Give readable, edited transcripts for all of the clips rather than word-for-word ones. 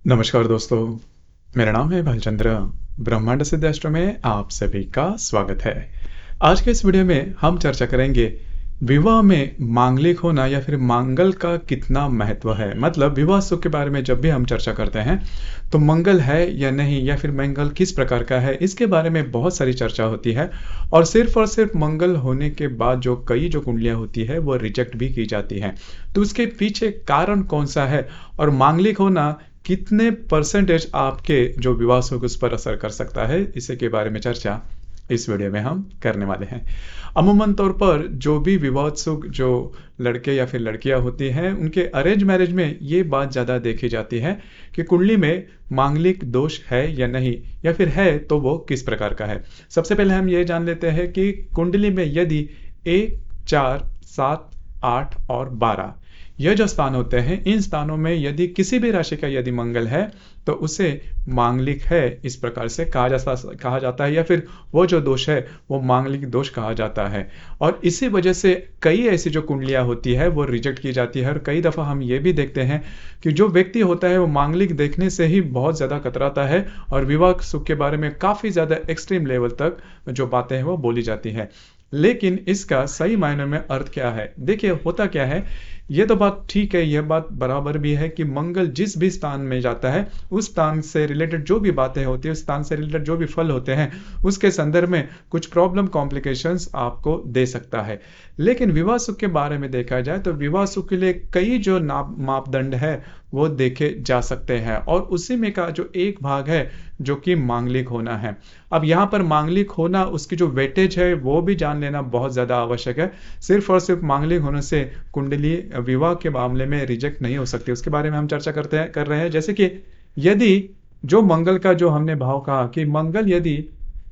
नमस्कार दोस्तों, मेरा नाम है भालचंद्र। ब्रह्मांड सिद्ध एस्ट्रो में आप सभी का स्वागत है। आज के इस वीडियो में हम चर्चा करेंगे विवाह में मांगलिक होना या फिर मंगल का कितना महत्व है। मतलब विवाह सुख के बारे में जब भी हम चर्चा करते हैं तो मंगल है या नहीं, या फिर मंगल किस प्रकार का है, इसके बारे में बहुत सारी चर्चा होती है। और सिर्फ मंगल होने के बाद जो कई कुंडलियां होती है वो रिजेक्ट भी की जाती हैं। तो उसके पीछे कारण कौन सा है, और मांगलिक होना कितने परसेंटेज आपके जो विवाह सुख उस पर असर कर सकता है, इसी के बारे में चर्चा इस वीडियो में हम करने वाले हैं। अमूमन तौर पर जो भी विवाह सुख जो लड़के या फिर लड़कियां होती हैं, उनके अरेंज मैरिज में ये बात ज़्यादा देखी जाती है कि कुंडली में मांगलिक दोष है या नहीं, या फिर है तो वो किस प्रकार का है। सबसे पहले हम ये जान लेते हैं कि कुंडली में यदि 1, 4, 7, 8 और 12 यह जो स्थान होते हैं, इन स्थानों में यदि किसी भी राशि का यदि मंगल है तो उसे मांगलिक है इस प्रकार से कहा जाता है, या फिर वो जो दोष है वो मांगलिक दोष कहा जाता है। और इसी वजह से कई ऐसी जो कुंडलियां होती है वो रिजेक्ट की जाती है। और कई दफ़ा हम ये भी देखते हैं कि जो व्यक्ति होता है वो मांगलिक देखने से ही बहुत ज़्यादा कतराता है और विवाह सुख के बारे में काफ़ी ज़्यादा एक्सट्रीम लेवल तक जो बातें हैं वो बोली जाती है। लेकिन इसका सही मायने में अर्थ क्या है? देखिए, होता क्या है, ये तो बात ठीक है, यह बात बराबर भी है कि मंगल जिस भी स्थान में जाता है उस स्थान से रिलेटेड जो भी बातें होती है, उस स्थान से रिलेटेड जो भी फल होते हैं, उसके संदर्भ में कुछ प्रॉब्लम कॉम्प्लिकेशंस आपको दे सकता है। लेकिन विवाह सुख के बारे में देखा जाए तो विवाह सुख के लिए कई जो मापदंड है वो देखे जा सकते हैं, और उसी में का जो एक भाग है जो कि मांगलिक होना है। अब यहाँ पर मांगलिक होना, उसकी जो वेटेज है वो भी जान लेना बहुत ज़्यादा आवश्यक है। सिर्फ और सिर्फ मांगलिक होने से कुंडली विवाह के मामले में रिजेक्ट नहीं हो सकती, उसके बारे में हम चर्चा कर रहे हैं। जैसे कि यदि जो मंगल का जो हमने भाव कहा कि मंगल यदि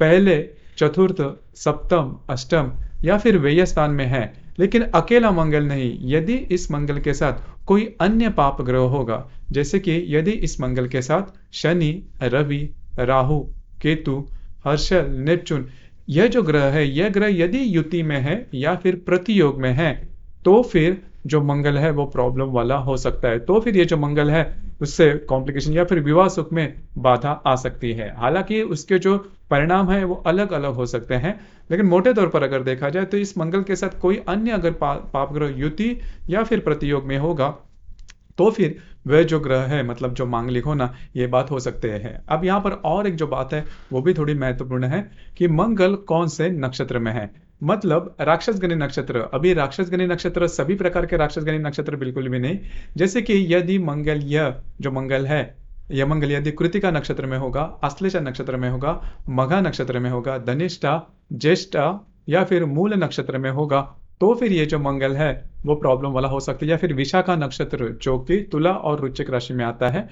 पहले, चतुर्थ, सप्तम, अष्टम या फिर व्यय स्थान में है, लेकिन अकेला मंगल नहीं, यदि इस मंगल के साथ कोई अन्य पाप ग्रह होगा, जैसे कि यदि इस मंगल के साथ शनि, रवि, राहु, केतु, हर्षल, नेपचून, यह जो ग्रह है, यह ग्रह यदि युति में है या फिर प्रतियोग में है, तो फिर जो मंगल है वो प्रॉब्लम वाला हो सकता है। तो फिर ये जो मंगल है उससे कॉम्प्लिकेशन या फिर विवाह सुख में बाधा आ सकती है। हालांकि उसके जो परिणाम है वो अलग अलग हो सकते हैं, लेकिन मोटे तौर पर अगर देखा जाए तो इस मंगल के साथ कोई अन्य अगर पाप ग्रह युति या फिर प्रतियोग में होगा तो फिर वह जो ग्रह है, मतलब जो मांगलिक होना, ये बात हो सकते हैं। अब यहाँ पर और एक जो बात है वो भी थोड़ी महत्वपूर्ण है कि मंगल कौन से नक्षत्र में है। मतलब राक्षसगणी नक्षत्र, अभी राक्षसगणी नक्षत्र सभी प्रकार के राक्षसगणी नक्षत्र बिल्कुल भी नहीं। जैसे कि यदि मंगल, यह जो मंगल है, यह मंगल यदि कृतिका नक्षत्र में होगा, आश्लेषा नक्षत्र में होगा, मघा नक्षत्र में होगा, धनिष्ठा, ज्येष्ठा या फिर मूल नक्षत्र में होगा, तो फिर ये जो मंगल है वो प्रॉब्लम वाला हो सकता है। या फिर विशाखा नक्षत्र जो कि तुला और वृश्चिक राशि में आता है,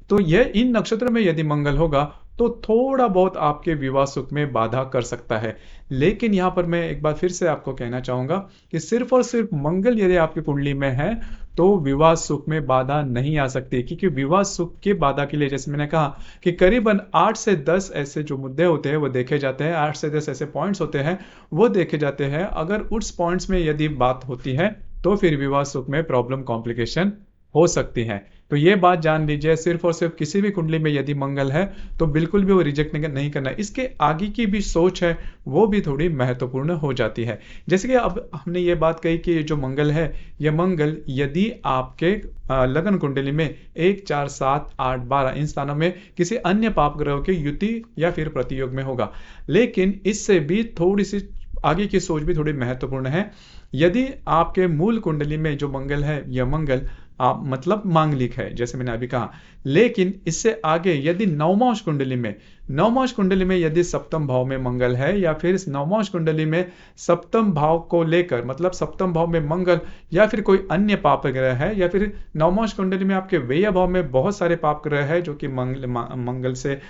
तो यह इन नक्षत्र में यदि मंगल होगा तो थोड़ा बहुत आपके विवाह सुख में बाधा कर सकता है। लेकिन यहाँ पर मैं एक बार फिर से आपको कहना चाहूंगा कि सिर्फ और सिर्फ मंगल यदि आपकी कुंडली में है तो विवाह सुख में बाधा नहीं आ सकती, क्योंकि विवाह सुख के बाधा के लिए जैसे मैंने कहा कि करीबन 8 से 10 ऐसे जो मुद्दे होते हैं वो देखे जाते हैं, 8 से 10 ऐसे पॉइंट्स होते हैं वो देखे जाते हैं। अगर उस पॉइंट्स में यदि बात होती है तो फिर विवाह सुख में प्रॉब्लम कॉम्प्लिकेशन हो सकती है। तो ये बात जान लीजिए, सिर्फ और सिर्फ किसी भी कुंडली में यदि मंगल है तो बिल्कुल भी वो रिजेक्ट नहीं करना है। इसके आगे की भी सोच है वो भी थोड़ी महत्वपूर्ण हो जाती है। जैसे कि अब हमने ये बात कही कि जो मंगल है, यह मंगल यदि आपके लगन कुंडली में 1, 4, 7, 8, 12 इन स्थानों में किसी अन्य पाप ग्रह के युति या फिर प्रतियोग में होगा। लेकिन इससे भी थोड़ी सी आगे की सोच भी थोड़ी महत्वपूर्ण है। यदि आपके मूल कुंडली में जो मंगल है, यह मंगल आप मतलब मांगलिक है जैसे मैंने अभी कहा, लेकिन इससे आगे यदि नवमांश कुंडली में यदि सप्तम भाव में मंगल है, या फिर नवमांश कुंडली में सप्तम भाव को लेकर, मतलब सप्तम भाव में मंगल या फिर कोई अन्य पाप ग्रह है, या फिर नवमांश कुंडली में आपके व्यय भाव में बहुत सारे पाप ग्रह है जो कि मंगल से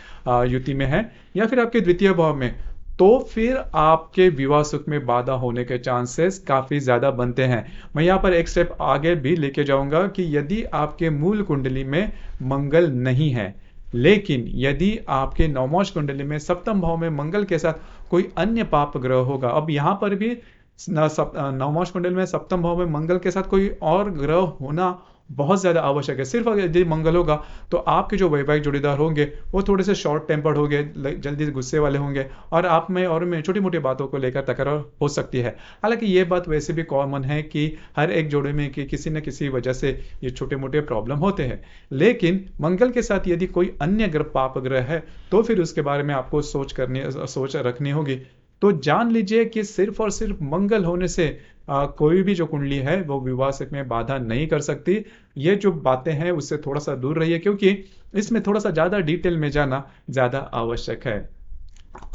युति में है, या फिर आपके द्वितीय भाव में, तो फिर आपके विवाह सुख में बाधा होने के चांसेस काफी ज्यादा बनते हैं। मैं यहाँ पर एक स्टेप आगे भी लेके जाऊंगा कि यदि आपके मूल कुंडली में मंगल नहीं है, लेकिन यदि आपके नवमांश कुंडली में सप्तम भाव में मंगल के साथ कोई अन्य पाप ग्रह होगा, अब यहाँ पर भी नवमांश कुंडली में सप्तम भाव में मंगल के साथ कोई और ग्रह होना बहुत ज़्यादा आवश्यक है। सिर्फ अगर यदि मंगल होगा तो आपके जो वैवाहिक जोड़ीदार होंगे वो थोड़े से शॉर्ट टेम्पर्ड होंगे, जल्दी गुस्से वाले होंगे और आप में और में छोटी मोटी बातों को लेकर तकरार हो सकती है। हालांकि ये बात वैसे भी कॉमन है कि हर एक जोड़े में कि किसी न किसी वजह से ये छोटे मोटे प्रॉब्लम होते हैं। लेकिन मंगल के साथ यदि कोई अन्य ग्रह पाप ग्रह है तो फिर उसके बारे में आपको सोच रखनी होगी। तो जान लीजिए कि सिर्फ और सिर्फ मंगल होने से कोई भी जो कुंडली है वो विवाह से में बाधा नहीं कर सकती। ये जो बातें हैं उससे थोड़ा सा दूर रहिए, क्योंकि इसमें थोड़ा सा ज्यादा डिटेल में जाना ज्यादा आवश्यक है।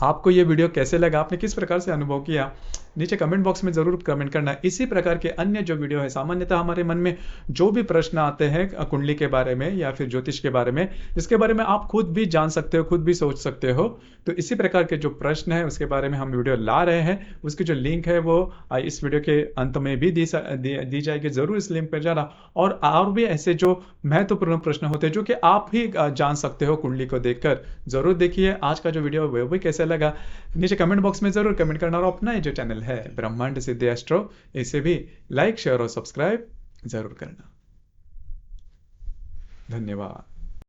आपको ये वीडियो कैसे लगा, आपने किस प्रकार से अनुभव किया, नीचे कमेंट बॉक्स में जरूर कमेंट करना। इसी प्रकार के अन्य जो वीडियो है, सामान्यतः हमारे मन में जो भी प्रश्न आते हैं कुंडली के बारे में या फिर ज्योतिष के बारे में, जिसके बारे में आप खुद भी जान सकते हो, खुद भी सोच सकते हो, तो इसी प्रकार के जो प्रश्न है उसके बारे में हम वीडियो ला रहे हैं। उसकी जो लिंक है वो इस वीडियो के अंत में भी दी जाएगी, जरूर इस लिंक पर जाना। और भी ऐसे जो महत्वपूर्ण प्रश्न होते हैं जो कि आप भी जान सकते हो कुंडली को देखकर, जरूर देखिए। आज का जो वीडियो वो भी कैसा लगा नीचे कमेंट बॉक्स में जरूर कमेंट करना, और अपना ये जो चैनल है ब्रह्मांड सिद्धि एस्ट्रो, इसे भी लाइक शेयर और सब्सक्राइब जरूर करना। धन्यवाद।